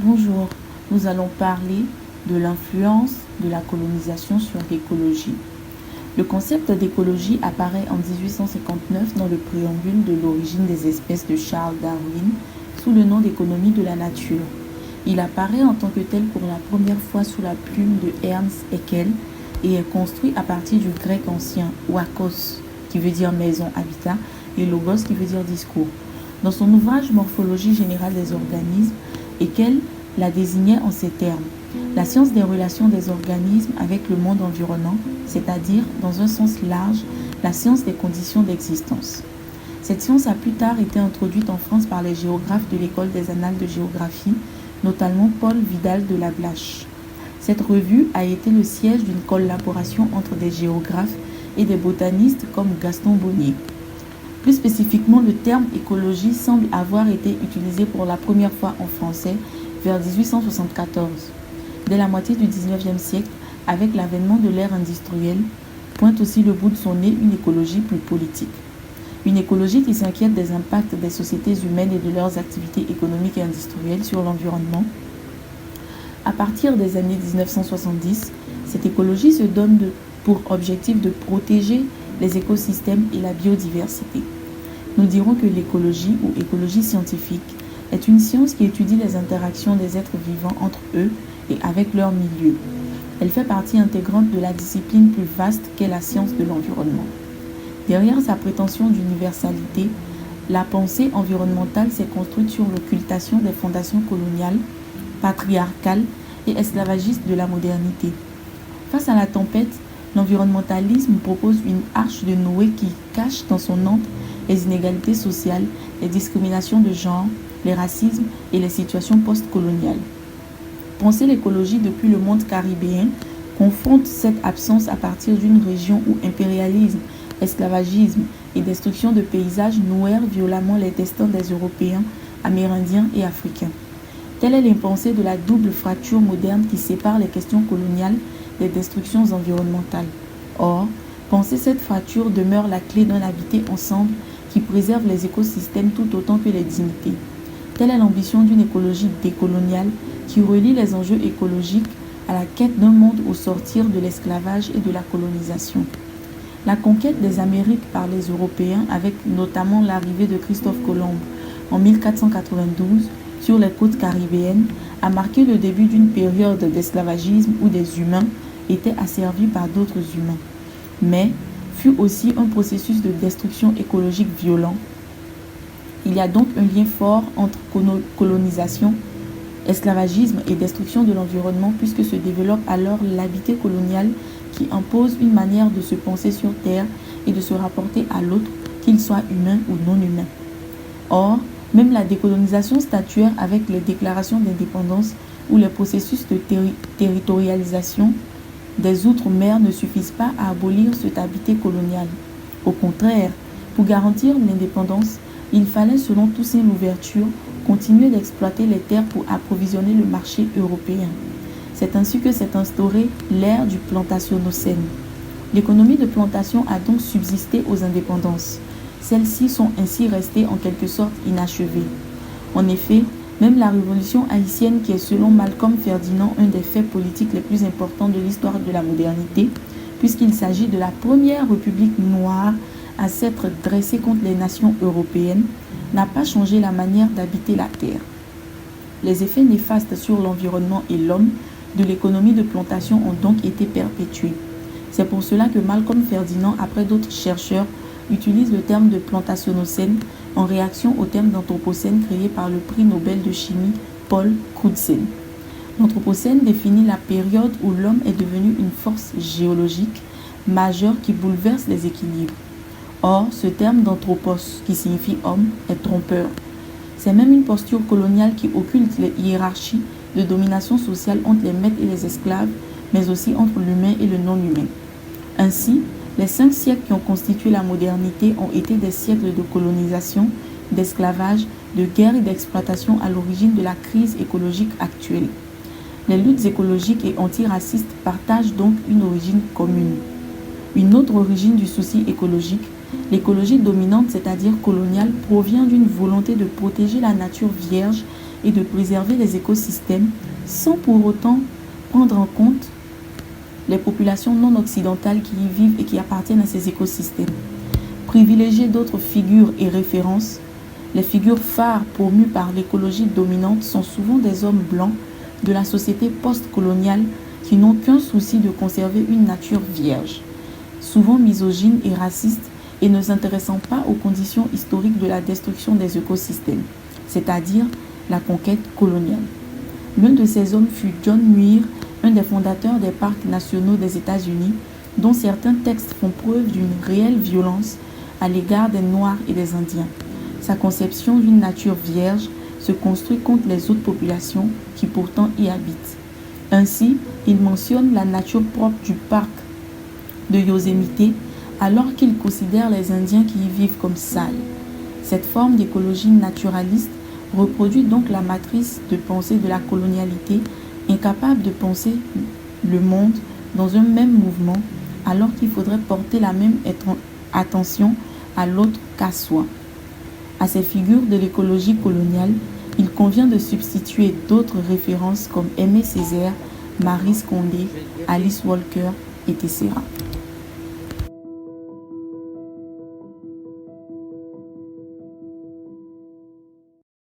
Bonjour, nous allons parler de l'influence de la colonisation sur l'écologie. Le concept d'écologie apparaît en 1859 dans le préambule de l'origine des espèces de Charles Darwin sous le nom d'économie de la nature. Il apparaît en tant que tel pour la première fois sous la plume de Ernst Haeckel et est construit à partir du grec ancien oikos qui veut dire maison, habitat et logos qui veut dire discours. Dans son ouvrage Morphologie générale des organismes, Haeckel la désignait en ces termes: la science des relations des organismes avec le monde environnant, c'est-à-dire, dans un sens large, la science des conditions d'existence. Cette science a plus tard été introduite en France par les géographes de l'École des Annales de géographie, notamment Paul Vidal de Lablache. Cette revue a été le siège d'une collaboration entre des géographes et des botanistes comme Gaston Bonnier. Plus spécifiquement, le terme écologie semble avoir été utilisé pour la première fois en français vers 1874. Dès la moitié du XIXe siècle, avec l'avènement de l'ère industrielle, pointe aussi le bout de son nez une écologie plus politique. Une écologie qui s'inquiète des impacts des sociétés humaines et de leurs activités économiques et industrielles sur l'environnement. À partir des années 1970, cette écologie se donne pour objectif de protéger les écosystèmes et la biodiversité. Nous dirons que l'écologie ou écologie scientifique est une science qui étudie les interactions des êtres vivants entre eux et avec leur milieu. Elle fait partie intégrante de la discipline plus vaste qu'est la science de l'environnement. Derrière sa prétention d'universalité, la pensée environnementale s'est construite sur l'occultation des fondations coloniales, patriarcales et esclavagistes de la modernité. Face à la tempête, l'environnementalisme propose une arche de Noé qui cache dans son antre les inégalités sociales, les discriminations de genre, les racismes et les situations post-coloniales. Penser l'écologie depuis le monde caribéen confronte cette absence à partir d'une région où impérialisme, esclavagisme et destruction de paysages nouèrent violemment les destins des Européens, Amérindiens et Africains. Telle est l'impensée de la double fracture moderne qui sépare les questions coloniales des destructions environnementales. Or, penser cette fracture demeure la clé d'un habité ensemble qui préserve les écosystèmes tout autant que les dignités. Telle est l'ambition d'une écologie décoloniale qui relie les enjeux écologiques à la quête d'un monde au sortir de l'esclavage et de la colonisation. La conquête des Amériques par les Européens, avec notamment l'arrivée de Christophe Colomb en 1492 sur les côtes caribéennes, a marqué le début d'une période d'esclavagisme où des humains étaient asservis par d'autres humains. Mais fut aussi un processus de destruction écologique violent. Il y a donc un lien fort entre colonisation, esclavagisme et destruction de l'environnement puisque se développe alors l'habité colonial qui impose une manière de se penser sur Terre et de se rapporter à l'autre, qu'il soit humain ou non humain. Or, même la décolonisation statuaire avec les déclarations d'indépendance ou les processus de territorialisation des outre-mer ne suffisent pas à abolir cet habité colonial. Au contraire, pour garantir l'indépendance, il fallait, selon Toussaint Louverture, continuer d'exploiter les terres pour approvisionner le marché européen. C'est ainsi que s'est instaurée l'ère du plantationnocène. L'économie de plantation a donc subsisté aux indépendances. Celles-ci sont ainsi restées en quelque sorte inachevées. En effet, même la révolution haïtienne, qui est selon Malcolm Ferdinand un des faits politiques les plus importants de l'histoire de la modernité, puisqu'il s'agit de la première république noire à s'être dressée contre les nations européennes, n'a pas changé la manière d'habiter la terre. Les effets néfastes sur l'environnement et l'homme de l'économie de plantation ont donc été perpétués. C'est pour cela que Malcolm Ferdinand, après d'autres chercheurs, utilise le terme de plantationnocène en réaction au terme d'anthropocène créé par le prix Nobel de chimie Paul Crutzen. L'anthropocène définit la période où l'homme est devenu une force géologique majeure qui bouleverse les équilibres. Or, ce terme d'anthropos, qui signifie homme, est trompeur. C'est même une posture coloniale qui occulte les hiérarchies de domination sociale entre les maîtres et les esclaves, mais aussi entre l'humain et le non-humain. Ainsi, les 5 siècles qui ont constitué la modernité ont été des siècles de colonisation, d'esclavage, de guerre et d'exploitation à l'origine de la crise écologique actuelle. Les luttes écologiques et antiracistes partagent donc une origine commune. Une autre origine du souci écologique, l'écologie dominante, c'est-à-dire coloniale, provient d'une volonté de protéger la nature vierge et de préserver les écosystèmes sans pour autant prendre en compte les populations non occidentales qui y vivent et qui appartiennent à ces écosystèmes. Privilégier d'autres figures et références, les figures phares promues par l'écologie dominante sont souvent des hommes blancs de la société post-coloniale qui n'ont qu'un souci de conserver une nature vierge, souvent misogyne et raciste et ne s'intéressant pas aux conditions historiques de la destruction des écosystèmes, c'est-à-dire la conquête coloniale. L'un de ces hommes fut John Muir, un des fondateurs des parcs nationaux des États-Unis, dont certains textes font preuve d'une réelle violence à l'égard des Noirs et des Indiens. Sa conception d'une nature vierge se construit contre les autres populations qui pourtant y habitent. Ainsi, il mentionne la nature propre du parc de Yosemite alors qu'il considère les Indiens qui y vivent comme sales. Cette forme d'écologie naturaliste reproduit donc la matrice de pensée de la colonialité, incapable de penser le monde dans un même mouvement alors qu'il faudrait porter la même attention à l'autre qu'à soi. À ces figures de l'écologie coloniale, il convient de substituer d'autres références comme Aimé Césaire, Maryse Condé, Alice Walker, etc.